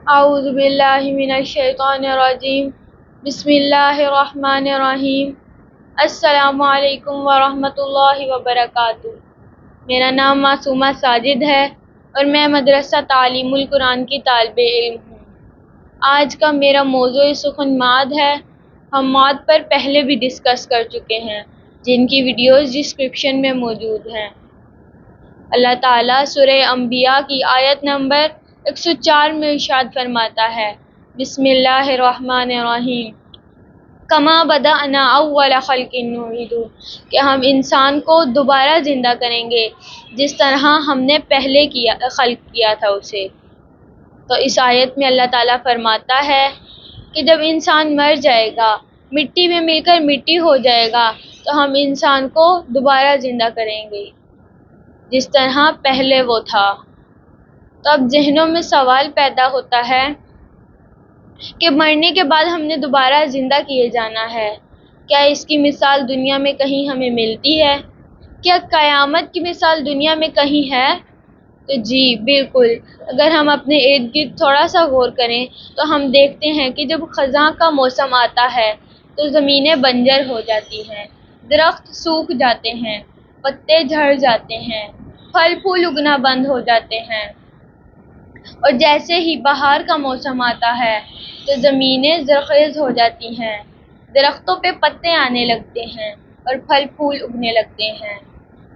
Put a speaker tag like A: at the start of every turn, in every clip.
A: اعوذ باللہ من الشیطان الرجیم بسم اللہ الرحمن الرحیم السلام علیکم ورحمۃ اللہ وبرکاتہ۔ میرا نام معصومہ ساجد ہے اور میں مدرسہ تعلیم القرآن کی طالب علم ہوں۔ آج کا میرا موضوع سخن ماد ہے۔ ہم ماد پر پہلے بھی ڈسکس کر چکے ہیں، جن کی ویڈیوز ڈسکرپشن میں موجود ہیں۔ اللہ تعالیٰ سورہ انبیاء کی آیت نمبر 104 میں ارشاد فرماتا ہے، بسم اللہ الرحمن الرحیم، کما بدأنا اول خلق نعیدہ، کہ ہم انسان کو دوبارہ زندہ کریں گے جس طرح ہم نے پہلے خلق کیا تھا اسے۔ تو اس آیت میں اللہ تعالیٰ فرماتا ہے کہ جب انسان مر جائے گا، مٹی میں مل کر مٹی ہو جائے گا، تو ہم انسان کو دوبارہ زندہ کریں گے جس طرح پہلے وہ تھا۔ تو اب ذہنوں میں سوال پیدا ہوتا ہے کہ مرنے کے بعد ہم نے دوبارہ زندہ کیے جانا ہے، کیا اس کی مثال دنیا میں کہیں ہمیں ملتی ہے؟ کیا قیامت کی مثال دنیا میں کہیں ہے؟ تو جی بالکل، اگر ہم اپنے ارد گرد تھوڑا سا غور کریں تو ہم دیکھتے ہیں کہ جب خزاں کا موسم آتا ہے تو زمینیں بنجر ہو جاتی ہیں، درخت سوکھ جاتے ہیں، پتے جھڑ جاتے ہیں، پھل پھول اگنا بند ہو جاتے ہیں، اور جیسے ہی بہار کا موسم آتا ہے تو زمینیں زرخیز ہو جاتی ہیں، درختوں پہ پتے آنے لگتے ہیں اور پھل پھول اگنے لگتے ہیں۔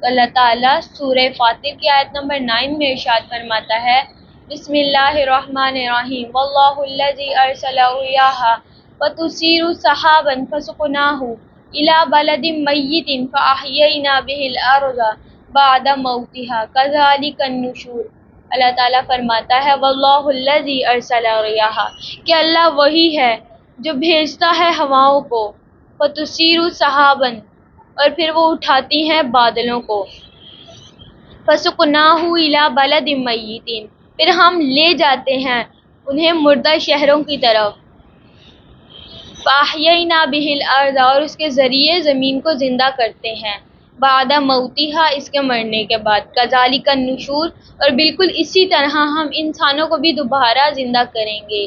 A: تو اللہ تعالیٰ سورہ فاطر کی آیت نمبر 9 میں ارشاد فرماتا ہے، بسم اللہ الرحمن الرحیم، واللہ الذی ارسل الرياح فتثیر سحابا فسقناہ الی بلد میت فاحیینا به الارض بعد موتها کذلک النشور۔ اللہ تعالیٰ فرماتا ہے، واللہ الذی ارسل الرياح، کہ اللہ وہی ہے جو بھیجتا ہے ہواؤں کو، فتثیر سحابا، اور پھر وہ اٹھاتی ہیں بادلوں کو، فسقناہ الی بلد میت، پھر ہم لے جاتے ہیں انہیں مردہ شہروں کی طرف، فاحیینا به الارض، اور اس کے ذریعے زمین کو زندہ کرتے ہیں، بعد موتھا، اس کے مرنے کے بعد، کذالک النشور، اور بالکل اسی طرح ہم انسانوں کو بھی دوبارہ زندہ کریں گے۔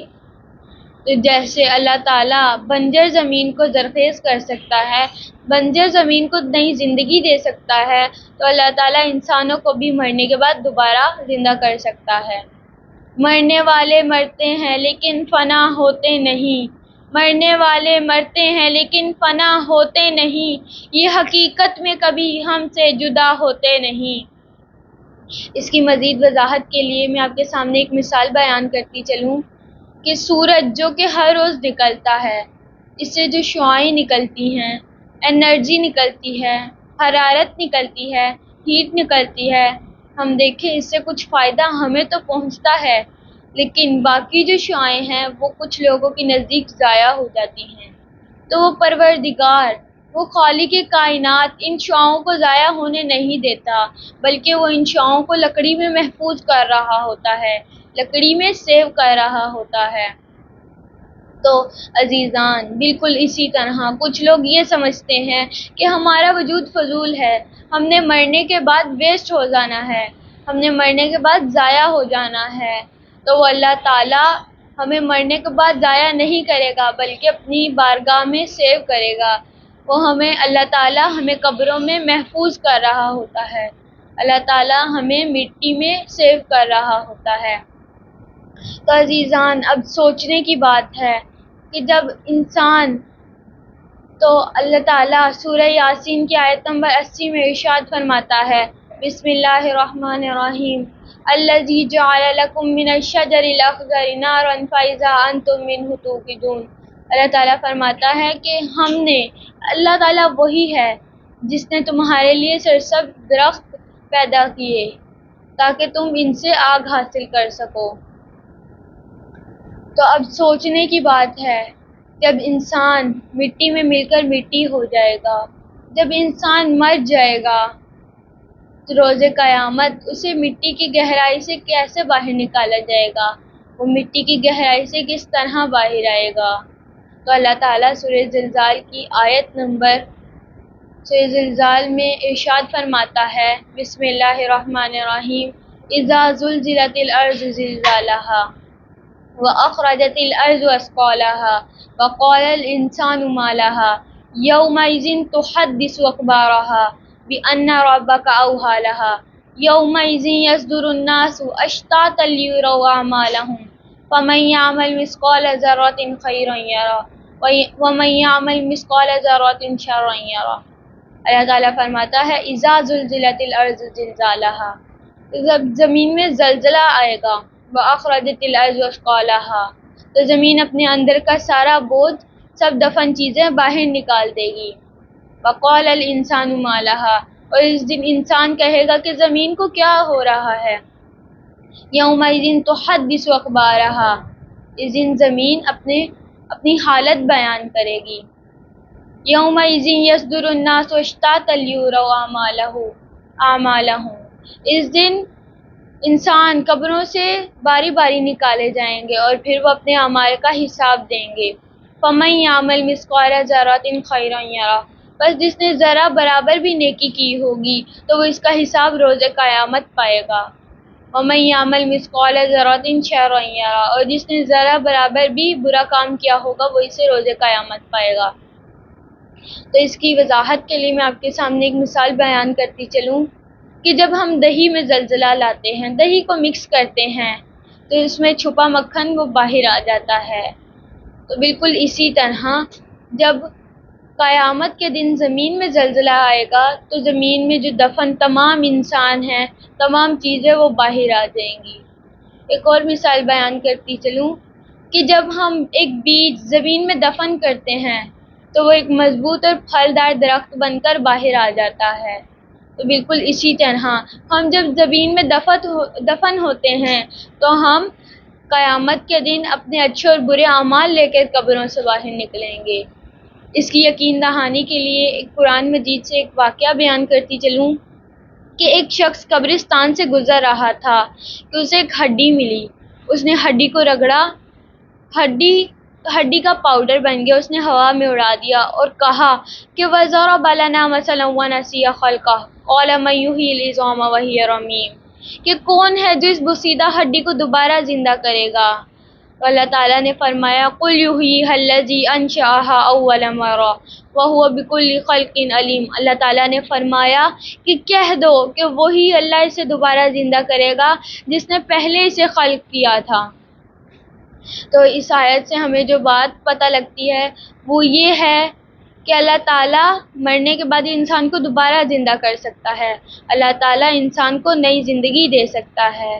A: تو جیسے اللہ تعالیٰ بنجر زمین کو زرخیز کر سکتا ہے، بنجر زمین کو نئی زندگی دے سکتا ہے، تو اللہ تعالیٰ انسانوں کو بھی مرنے کے بعد دوبارہ زندہ کر سکتا ہے۔ مرنے والے مرتے ہیں لیکن فنا ہوتے نہیں، مرنے والے مرتے ہیں لیکن فنا ہوتے نہیں، یہ حقیقت میں کبھی ہم سے جدا ہوتے نہیں۔ اس کی مزید وضاحت کے لیے میں آپ کے سامنے ایک مثال بیان کرتی چلوں کہ سورج جو کہ ہر روز نکلتا ہے، اس سے جو شعاعیں نکلتی ہیں، انرجی نکلتی ہے، حرارت نکلتی ہے، ہیٹ نکلتی ہے، ہم دیکھیں اس سے کچھ فائدہ ہمیں تو پہنچتا ہے، لیکن باقی جو شعاعیں ہیں وہ کچھ لوگوں کے نزدیک ضائع ہو جاتی ہیں۔ تو وہ پروردگار، وہ خالق کائنات ان شعاعوں کو ضائع ہونے نہیں دیتا، بلکہ وہ ان شعاعوں کو لکڑی میں محفوظ کر رہا ہوتا ہے، لکڑی میں سیو کر رہا ہوتا ہے۔ تو عزیزان، بالکل اسی طرح کچھ لوگ یہ سمجھتے ہیں کہ ہمارا وجود فضول ہے، ہم نے مرنے کے بعد ویسٹ ہو جانا ہے، ہم نے مرنے کے بعد ضائع ہو جانا ہے۔ تو وہ اللہ تعالیٰ ہمیں مرنے کے بعد ضائع نہیں کرے گا بلکہ اپنی بارگاہ میں سیو کرے گا۔ وہ اللہ تعالیٰ ہمیں قبروں میں محفوظ کر رہا ہوتا ہے، اللہ تعالیٰ ہمیں مٹی میں سیو کر رہا ہوتا ہے۔ تو عزیزان، اب سوچنے کی بات ہے کہ جب انسان، تو اللہ تعالیٰ سورہ یاسین کی آیت نمبر 80 میں ارشاد فرماتا ہے، بسم اللہ الرحمن الرحیم، الذی جعل لکم من الشجر الاخضر نارا فاذا انتم منہ توقدون۔ اللہ تعالیٰ فرماتا ہے کہ اللہ تعالیٰ وہی ہے جس نے تمہارے لیے سرسبز درخت پیدا کیے تاکہ تم ان سے آگ حاصل کر سکو۔ تو اب سوچنے کی بات ہے، جب انسان مٹی میں مل کر مٹی ہو جائے گا، جب انسان مر جائے گا تو روز قیامت اسے مٹی کی گہرائی سے کیسے باہر نکالا جائے گا، وہ مٹی کی گہرائی سے کس طرح باہر آئے گا؟ تو اللہ تعالیٰ سورہ زلزال کی آیت نمبر سورہ زلزال میں ارشاد فرماتا ہے، بسم اللہ الرحمن الرحیم، اذا زلزلت الارض زلزالہا، وأخرجت الأرض أثقالها وقال الإنسان ما لها يومئذ تحدث أخبارها بأن ربك أوحى لها يومئذ يصدر الناس أشتاتا ليروا أعمالهم فمن يعمل مثقال ذرة خيرا يره ومن يعمل مثقال ذرة شرا يره۔ اللہ تعالیٰ فرماتا ہے اذا زلزلت الارض زلزالہا، جب زمین میں زلزلہ آئے گا، واخرجت الارض اثقالہا، تو زمین اپنے اندر کا سارا بوجھ، سب دفن چیزیں باہر نکال دے گی۔ وقال الانسان ما لہا، اور اس دن انسان کہے گا کہ زمین کو کیا ہو رہا ہے۔ یومئذ تحدث اخبارہا، اس دن زمین اپنی حالت بیان کرے گی۔ یومئذ یصدر الناس اشتاتا لیروا اعمالہم، اس دن انسان قبروں سے باری باری نکالے جائیں گے اور پھر وہ اپنے اعمال کا حساب دیں گے۔ فمن یعمل مثقال ذرۃ خیرا یرہ، بس جس نے ذرہ برابر بھی نیکی کی ہوگی تو وہ اس کا حساب روز قیامت پائے گا۔ ومن یعمل مثقال ذرۃ شرا یرہ، اور جس نے ذرہ برابر بھی برا کام کیا ہوگا وہ اسے روز قیامت پائے گا۔ تو اس کی وضاحت کے لیے میں آپ کے سامنے ایک مثال بیان کرتی چلوں کہ جب ہم دہی میں زلزلہ لاتے ہیں، دہی کو مکس کرتے ہیں تو اس میں چھپا مکھن وہ باہر آ جاتا ہے۔ تو بالکل اسی طرح جب قیامت کے دن زمین میں زلزلہ آئے گا تو زمین میں جو دفن تمام انسان ہیں، تمام چیزیں وہ باہر آ جائیں گی۔ ایک اور مثال بیان کرتی چلوں کہ جب ہم ایک بیج زمین میں دفن کرتے ہیں تو وہ ایک مضبوط اور پھلدار درخت بن کر باہر آ جاتا ہے۔ تو بالکل اسی طرح ہم جب زمین میں دفن ہوتے ہیں تو ہم قیامت کے دن اپنے اچھے اور برے اعمال لے کر قبروں سے باہر نکلیں گے۔ اس کی یقین دہانی کے لیے ایک قرآن مجید سے ایک واقعہ بیان کرتی چلوں کہ ایک شخص قبرستان سے گزر رہا تھا کہ اسے ایک ہڈی ملی، اس نے ہڈی کو رگڑا، ہڈی کا پاؤڈر بن گیا، اس نے ہوا میں اڑا دیا اور کہا کہ وَضَرَبَ لَنَا مَثَلًا وَنَسِیَ خَلْقَهُ قَالَ مَن يُحْیِی الْعِظَامَ وَهِیَ رَمِیمٌ، کہ کون ہے جو اس بوسیدہ ہڈی کو دوبارہ زندہ کرے گا؟ تو اللہ تعالیٰ نے فرمایا قُلْ يُحْیِیہَا الَّذِی أَنشَأَہَا أَوَّلَ مَرَّةٍ وَهُوَ بِكُلِّ خَلْقٍ عَلِیمٌ، اللہ تعالیٰ نے فرمایا کہ کہہ دو کہ وہی اللہ اسے دوبارہ زندہ کرے گا جس نے پہلے اسے خلق کیا تھا۔ تو اس آیت سے ہمیں جو بات پتہ لگتی ہے وہ یہ ہے کہ اللہ تعالیٰ مرنے کے بعد انسان کو دوبارہ زندہ کر سکتا ہے، اللہ تعالیٰ انسان کو نئی زندگی دے سکتا ہے۔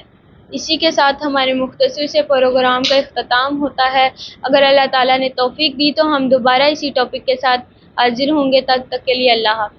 A: اسی کے ساتھ ہمارے مختصر سے پروگرام کا اختتام ہوتا ہے۔ اگر اللہ تعالیٰ نے توفیق دی تو ہم دوبارہ اسی ٹاپک کے ساتھ حاضر ہوں گے، تب تک کے لیے اللہ حافظ۔